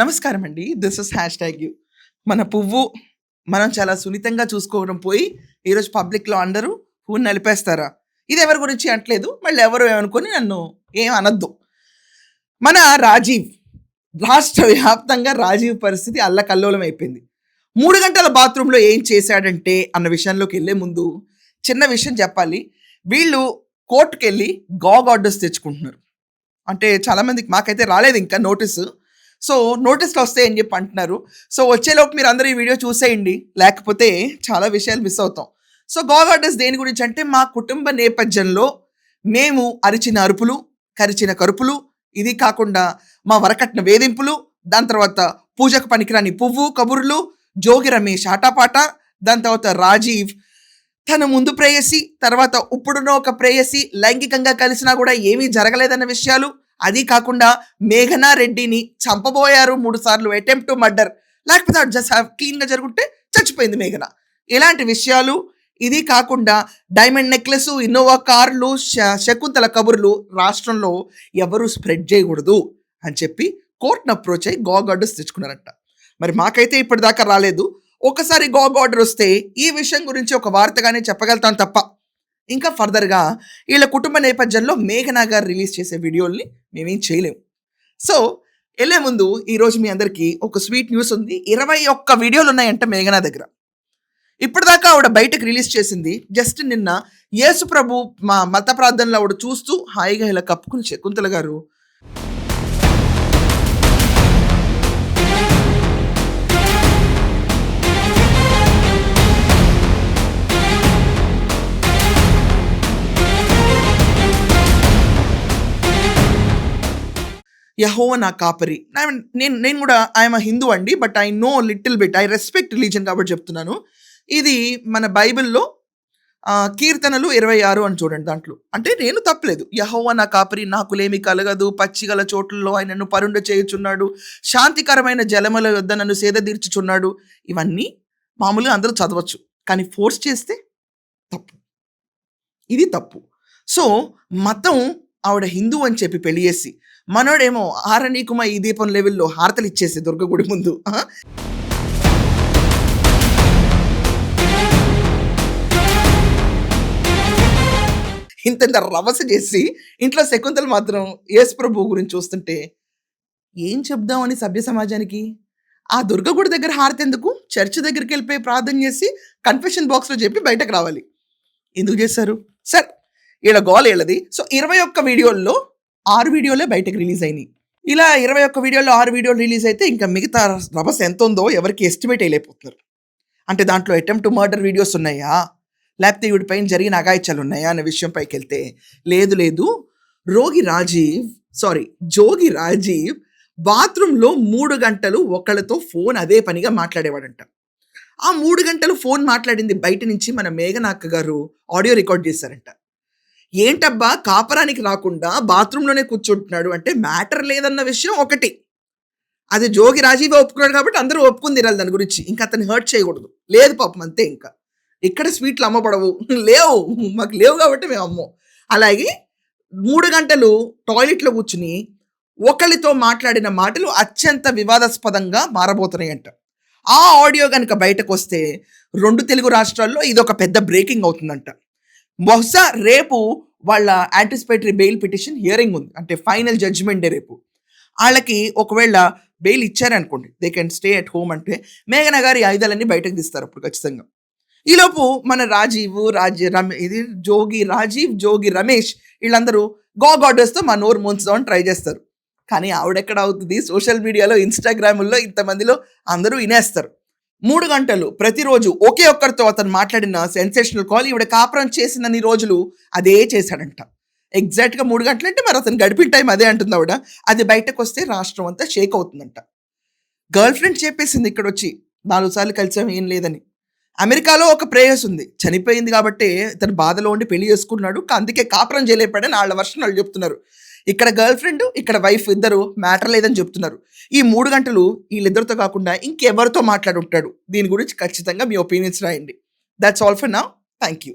నమస్కారం అండి. This is hash tag you. మన పువ్వు మనం చాలా సున్నితంగా చూసుకోవడం పోయి ఈరోజు పబ్లిక్‌లో అందరూ పువ్వుని నలిపేస్తారా? ఇది ఎవరి గురించి అనట్లేదు. మళ్ళీ ఎవరు ఏమనుకోని నన్ను ఏం అనొద్దు. మన రాజీవ్ రాష్ట్ర వ్యాప్తంగా రాజీవ్ పరిస్థితి అల్లకల్లోలం అయిపోయింది. 3 గంటల బాత్రూమ్‌లో ఏం చేశాడంటే అన్న విషయంలోకి ఎళ్ళే ముందు చిన్న విషయం చెప్పాలి. వీళ్ళు కోర్ట్‌కెళ్ళి గాగ్ ఆర్డర్స్ తెచ్చుకుంటున్నారు. అంటే చాలామందికి మాకైతే రాలేదు ఇంకా నోటీసు. సో నోటీస్‌లు వస్తాయని చెప్పి అంటున్నారు. సో వచ్చేలోపు మీరు అందరూ ఈ వీడియో చూసేయండి. లేకపోతే చాలా విషయాలు మిస్ అవుతాం. సో గాగ్ ఆర్డర్స్ దేని గురించి అంటే మా కుటుంబ నేపథ్యంలో మేము అరిచిన అరుపులు, కరిచిన కరుపులు, ఇది కాకుండా మా వరకట్న వేధింపులు, దాని తర్వాత పూజకు పనికిరాని పువ్వు కబుర్లు, జోగి రమేష్ ఆటాపాట, దాని తర్వాత రాజీవ్ తన ముందు ప్రేయసి, తర్వాత ఇప్పుడున్న ఒక ప్రేయసి లైంగికంగా కలిసినా కూడా ఏమీ జరగలేదన్న విషయాలు, అది కాకుండా మేఘనా రెడ్డిని చంపబోయారు 3 సార్లు అటెంప్ట్ టు మర్డర్, లేకపోతే అది జస్ట్ క్లీన్గా జరుగుంటే చచ్చిపోయింది మేఘన, ఇలాంటి విషయాలు, ఇది కాకుండా డైమండ్ నెక్లెస్, ఇన్నోవా కార్లు, శకుంతల కబుర్లు రాష్ట్రంలో ఎవరు స్ప్రెడ్ చేయకూడదు అని చెప్పి కోర్టును అప్రోచ్ అయ్యి గాగ్ ఆర్డర్స్ తెచ్చుకున్నారంట. మరి మాకైతే ఇప్పటిదాకా రాలేదు. ఒకసారి గాగ్ ఆర్డర్ వస్తే ఈ విషయం గురించి ఒక వార్తగానే చెప్పగలుగుతాం తప్ప ఇంకా ఫర్దర్గా వీళ్ళ కుటుంబ నేపథ్యంలో మేఘనా గారు రిలీజ్ చేసే వీడియోల్ని మేమేం చేయలేము. సో వెళ్ళే ముందు ఈరోజు మీ అందరికీ ఒక స్వీట్ న్యూస్ ఉంది. 21 వీడియోలు ఉన్నాయంట మేఘనా దగ్గర. ఇప్పటిదాకా ఆవిడ బయటకు రిలీజ్ చేసింది జస్ట్ నిన్న యేసు ప్రభు మా మత ప్రార్థనలో ఆవిడ చూస్తూ హాయిగా ఇలా కప్పుకుని శకుంతల గారు యెహోవా నా కాపరి. నేను కూడా ఐఎమ్ హిందూ అండి. But I know little bit, I respect religion కాబట్టి చెప్తున్నాను. ఇది మన బైబిల్లో కీర్తనలు 26 అని చూడండి. దాంట్లో అంటే నేను తప్పలేదు. యెహోవా నా కాపరి, నాకులేమి కలగదు, పచ్చిగల చోట్లలో ఆయన నన్ను పరుండ చేయుచున్నాడు, శాంతికరమైన జలముల యొద్ద నన్ను సేద తీర్చుచున్నాడు. ఇవన్నీ మామూలుగా అందరూ చదవచ్చు, కానీ ఫోర్స్ చేస్తే తప్పు, ఇది తప్పు. సో మతం ఆవిడ హిందూ అని చెప్పి పెళ్లి చేసి మనోడేమో ఆరనీకుమ ఈ దీపం లెవెల్లో హారతలు ఇచ్చేసి దుర్గగుడి ముందు ఇంత రవస చేసి ఇంట్లో శకుంతలు మాత్రం యేసు ప్రభు గురించి చూస్తుంటే ఏం చెప్దామని సభ్య సమాజానికి. ఆ దుర్గగుడి దగ్గర హారతి ఎందుకు? చర్చ్ దగ్గరికి వెళ్ళిపోయి ప్రార్థన చేసి కన్ఫెషన్ బాక్స్లో చెప్పి బయటకు రావాలి. ఎందుకు చేశారు? సార్ వీళ్ళ గోల్ వీళ్ళది. సో 21 వీడియోల్లో 6 వీడియోలే బయటకు రిలీజ్ అయినాయి. ఇలా 21 వీడియోల్లో 6 వీడియోలు రిలీజ్ అయితే ఇంకా మిగతా రభస ఎంత ఉందో ఎవరికి ఎస్టిమేట్ వేయలేకపోతున్నారు. అంటే దాంట్లో అటెంప్ట్ టు మర్డర్ వీడియోస్ ఉన్నాయా, లేకపోతే వీడిపైన జరిగిన అఘాయిత్యాలు ఉన్నాయా అనే విషయం పైకి వెళ్తే లేదు, జోగి రాజీవ్ బాత్రూంలో 3 గంటలు ఒకళ్ళతో ఫోన్ అదే పనిగా మాట్లాడేవాడంట. ఆ 3 గంటలు ఫోన్ మాట్లాడింది బయట నుంచి మన మేఘనాక్క గారు ఆడియో రికార్డ్ చేశారంట. ఏంటబ్బా కాపరానికి రాకుండా బాత్రూంలోనే కూర్చుంటున్నాడు అంటే మ్యాటర్ లేదన్న విషయం ఒకటి. అది జోగి రాజీవ్ ఒప్పుకున్నాడు కాబట్టి అందరూ ఒప్పుకుని తినాలి దాని గురించి. ఇంకా అతన్ని హర్ట్ చేయకూడదు. లేదు పాపం అంతే. ఇంకా ఇక్కడ స్వీట్లు అమ్మబడవు, లేవు, మాకు లేవు కాబట్టి మేము అమ్మం. అలాగే 3 గంటలు టాయిలెట్లో కూర్చుని ఒకళ్ళతో మాట్లాడిన మాటలు అత్యంత వివాదాస్పదంగా మారబోతున్నాయంట. ఆ ఆడియో కనుక బయటకు వస్తే 2 తెలుగు రాష్ట్రాల్లో ఇది ఒక పెద్ద బ్రేకింగ్ అవుతుందంట. బహుశా రేపు వాళ్ళ యాంటిసిపేటరీ బెయిల్ పిటిషన్ హియరింగ్ ఉంది. అంటే ఫైనల్ జడ్జిమెంట్ డే రేపు. వాళ్ళకి ఒకవేళ బెయిల్ ఇచ్చారనుకోండి, they can stay at home అంటే మేఘనా గారి ఆయుధాలన్నీ బయటకు తీస్తారు అప్పుడు ఖచ్చితంగా. ఈలోపు మన జోగి రమేష్ వీళ్ళందరూ గాగ్ ఆర్డర్స్తో మా నోరు ముంచుదామని ట్రై చేస్తారు. కానీ ఆవిడెక్కడ అవుతుంది? సోషల్ మీడియాలో, ఇన్స్టాగ్రాముల్లో ఇంతమందిలో అందరూ వినేస్తారు. 3 గంటలు ప్రతిరోజు ఒకే ఒక్కరితో అతను మాట్లాడిన సెన్సేషనల్ కాల్ ఈవిడ కాపురం చేసినన్ని రోజులు అదే చేశాడంట. ఎగ్జాక్ట్గా 3 గంటలు అంటే మరి అతను గడిపిన టైం అదే అంటుంది ఆవిడ. అది బయటకు వస్తే రాష్ట్రం అంతా షేక్ అవుతుందంట. గర్ల్ ఫ్రెండ్ చెప్పేసింది ఇక్కడ వచ్చి 4 సార్లు కలిసాం ఏం లేదని. అమెరికాలో ఒక ప్రేయస్ ఉంది, చనిపోయింది కాబట్టి తన బాధలో ఉండి పెళ్లి చేసుకున్నాడు, అందుకే కాపురం చేయలేపాడని వాళ్ళ వర్షన్ వాళ్ళు చెప్తున్నారు. ఇక్కడ గర్ల్ ఫ్రెండ్, ఇక్కడ వైఫ్ ఇద్దరు మ్యాటర్ లేదని చెప్తున్నారు. ఈ 3 గంటలు వీళ్ళిద్దరితో కాకుండా ఇంకెవరితో మాట్లాడుంటాడు? దీని గురించి ఖచ్చితంగా మీ ఒపీనియన్స్ రాయండి. That's all for now. Thank you.